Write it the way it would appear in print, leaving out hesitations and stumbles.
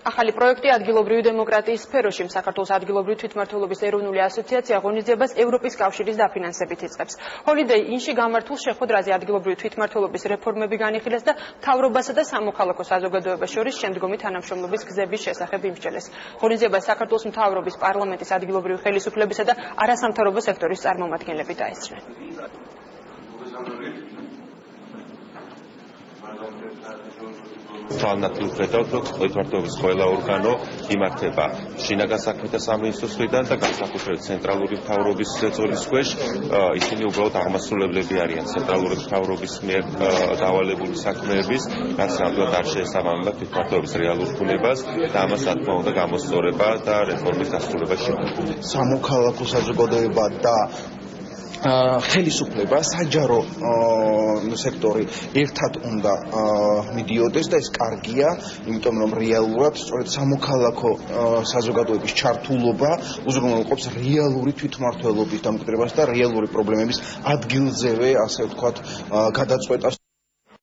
ახალი პროექტი ადგილობრივი დემოკრატიის სფეროში საქართველოს ადგილობრივი თვითმმართველობის ეროვნული ასოციაცია ღონისძიებას ევროპის კავშირის დაფინანსებით იწყებს. Holiday Inn-ში გამართულ შეხვედრაზე ადგილობრივი თვითმმართველობის რეფორმები განიხილეს და მთავრობასა და სამოქალაქო საზოგადოებას შორის შემდგომი თანამშრომლობის გზების შესახებ იმსჯელეს. ღონისძიებას საქართველოს მთავრობის, პარლამენტის, ადგილობრივი ხელისუფლებისა და არასამთავრობო სექტორის წარმომადგენლები დაესწრნენ. Თვალნათლად ვხედავთ, რომ თვითმმართველობის ყველა ორგანო იმართება შინაგან საქმეთა სამინისტროს მხრიდან და განსაკუთრებით ცენტრალური მთავრობის ზეწოლის ქვეშ. Ისინი უბრალოდ აღმასრულებლები არიან ცენტრალური მთავრობის მიერ დავალებული საქმეების, რაც ნამდვილად არ შეესაბამება თვითმმართველობის რეალურ ბუნებას და ამას რა თქმა უნდა გამოსწორება და რეფორმის დასრულება შეუძლია. სამოქალაქო საზოგადოება და ხელისუფლება საჯარო სექტორი ერთად უნდა მიდიოდეს და ეს კარგია, იმიტომ რომ რეალურად სწორედ სამოქალაქო საზოგადოების ჩართულობა უზრუნველყოფს რეალური თვითმმართველობის დამკვიდრებას და რეალური პრობლემების ადგილზევე, ასე ვთქვათ, გადაწყვეტას.